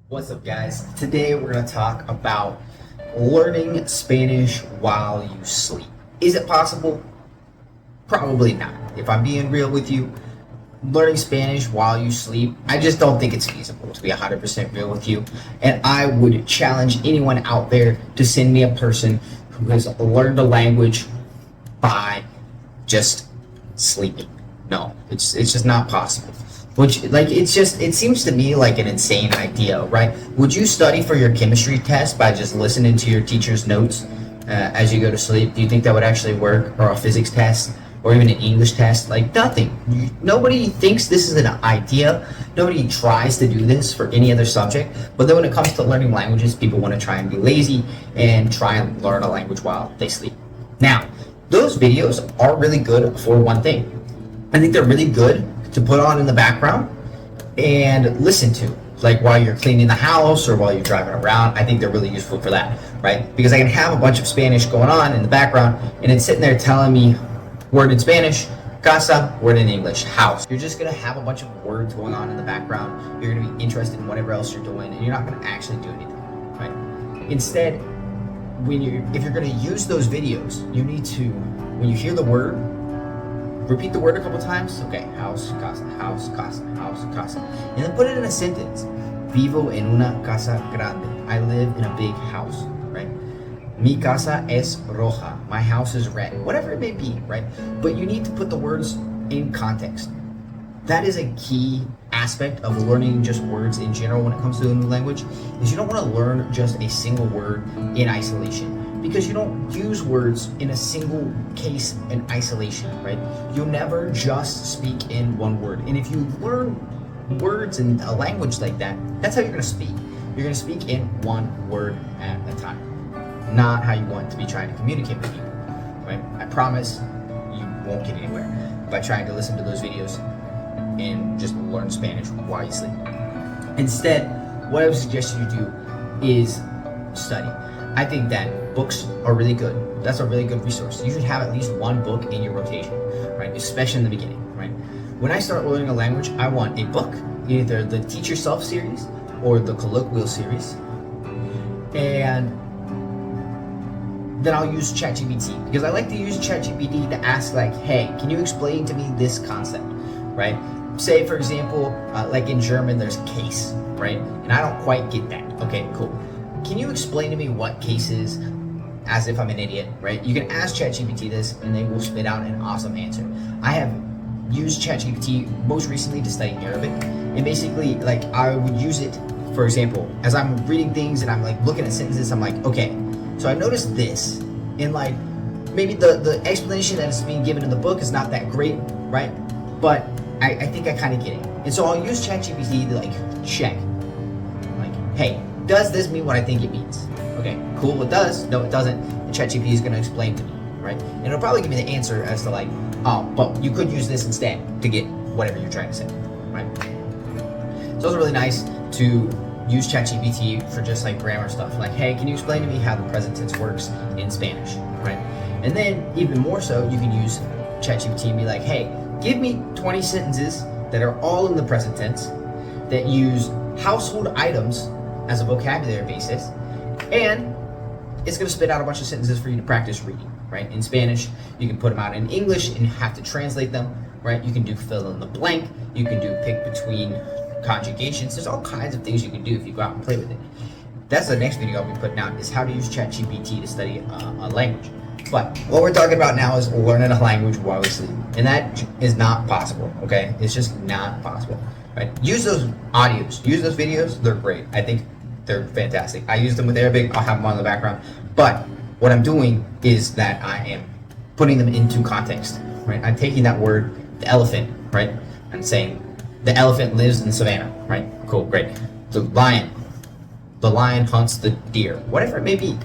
What's up, guys? Today we're going to talk about learning Spanish while you sleep. Is it possible? Probably not. If I'm being real with you, learning Spanish while you sleep, I just don't think it's feasible, to be 100% real with you. And I would challenge anyone out there to send me a person who has learned a language by just sleeping. No, it's just not possible. Which, like, it seems to me like an insane idea, right? Would you study for your chemistry test by just listening to your teacher's notes as you go to sleep? Do you think that would actually work? Or a physics test? Or even an English test? Like, nothing. Nobody thinks this is an idea. Nobody tries to do this for any other subject. But then when it comes to learning languages, people want to try and be lazy and try and learn a language while they sleep. Now, those videos are really good for one thing. I think they're really good to put on in the background and listen to, like while you're cleaning the house or while you're driving around. I think they're really useful for that, right? Because I can have a bunch of Spanish going on in the background and it's sitting there telling me word in Spanish, casa, word in English, house. You're just gonna have a bunch of words going on in the background. You're gonna be interested in whatever else you're doing and you're not gonna actually do anything, right? Instead, if you're gonna use those videos, you need to, when you hear the word, repeat the word a couple times. Okay, house, casa, house, casa, house, casa. And then put it in a sentence. Vivo en una casa grande. I live in a big house, right? Mi casa es roja. My house is red. Whatever it may be, right? But you need to put the words in context. That is a key aspect of learning just words in general when it comes to a new language, is you don't want to learn just a single word in isolation. Because you don't use words in a single case in isolation, right? You'll never just speak in one word. And if you learn words in a language like that, that's how you're going to speak. You're going to speak in one word at a time, not how you want to be trying to communicate with people, right? I promise you won't get anywhere by trying to listen to those videos and just learn Spanish while you sleep. Instead, what I would suggest you do is study. I think that books are really good. That's a really good resource. You should have at least one book in your rotation, right? Especially in the beginning, right? When I start learning a language, I want a book, either the Teach Yourself series or the Colloquial series. And then I'll use ChatGPT, because I like to use ChatGPT to ask, like, hey, can you explain to me this concept, right? Say, for example, like in German, there's case, right? And I don't quite get that. Okay, cool. Can you explain to me what case is, as if I'm an idiot, right? You can ask ChatGPT this and they will spit out an awesome answer. I have used ChatGPT most recently to study Arabic, and basically, like, I would use it, for example, as I'm reading things and I'm like looking at sentences, I'm like, okay, so I noticed this, and like maybe the explanation that is being given in the book is not that great, right? But I think I kind of get it. And so I'll use ChatGPT to like check, like, hey, does this mean what I think it means? Okay, cool, it does. No, it doesn't. And ChatGPT is going to explain to me, right? And it'll probably give me the answer as to like, oh, but you could use this instead to get whatever you're trying to say, right? So it's really nice to use ChatGPT for just like grammar stuff. Like, hey, can you explain to me how the present tense works in Spanish, right? And then even more so, you can use ChatGPT and be like, hey, give me 20 sentences that are all in the present tense that use household items as a vocabulary basis, and it's going to spit out a bunch of sentences for you to practice reading, right? In Spanish, you can put them out in English and have to translate them, right? You can do fill in the blank, you can do pick between conjugations. There's all kinds of things you can do if you go out and play with it. That's the next video I'll be putting out, is how to use ChatGPT to study a language. But what we're talking about now is learning a language while we sleep, and that is not possible, okay? It's just not possible, right? Use those audios, use those videos, they're great. I think they're fantastic. I use them with Arabic, I'll have them on in the background. But what I'm doing is that I am putting them into context, right? I'm taking that word, the elephant, right? I'm saying the elephant lives in the savannah, right? Cool, great. The lion hunts the deer, whatever it may be.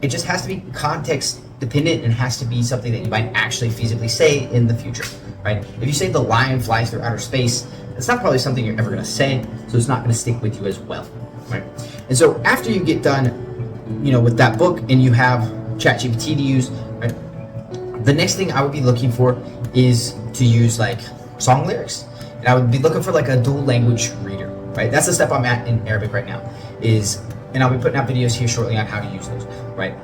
It just has to be context dependent and has to be something that you might actually feasibly say in the future, right? If you say the lion flies through outer space, it's not probably something you're ever going to say, so it's not going to stick with you as well, right? And so after you get done, with that book and you have ChatGPT to use, right, the next thing I would be looking for is to use like song lyrics. And I would be looking for like a dual language reader, right? That's the step I'm at in Arabic right now, and I'll be putting out videos here shortly on how to use those, right?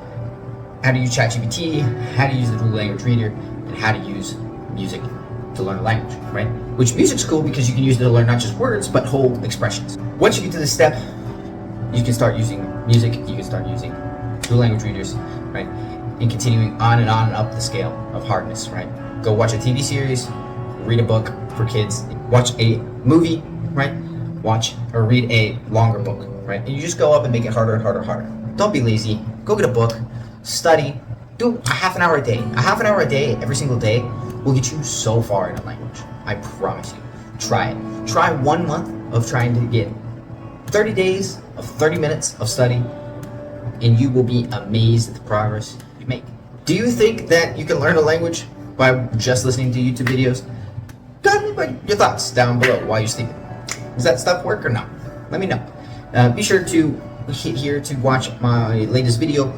How to use ChatGPT, how to use the Dual Language Reader, and how to use music to learn a language, right? Which music's cool because you can use it to learn not just words, but whole expressions. Once you get to this step, you can start using music, you can start using Dual Language Readers, right? And continuing on and up the scale of hardness, right? Go watch a TV series, read a book for kids, watch a movie, right? Watch or read a longer book, right? And you just go up and make it harder and harder and harder. Don't be lazy. Go get a book, study, do a half an hour a day. A half an hour a day, every single day, will get you so far in a language. I promise you. Try it. Try 1 month of trying to get 30 days of 30 minutes of study, and you will be amazed at the progress you make. Do you think that you can learn a language by just listening to YouTube videos? Tell me your thoughts down below while you're sleeping. Does that stuff work or not? Let me know. Be sure to hit here to watch my latest video.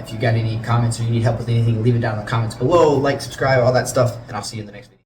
If you got any comments or you need help with anything, leave it down in the comments below. Like, subscribe, all that stuff, and I'll see you in the next video.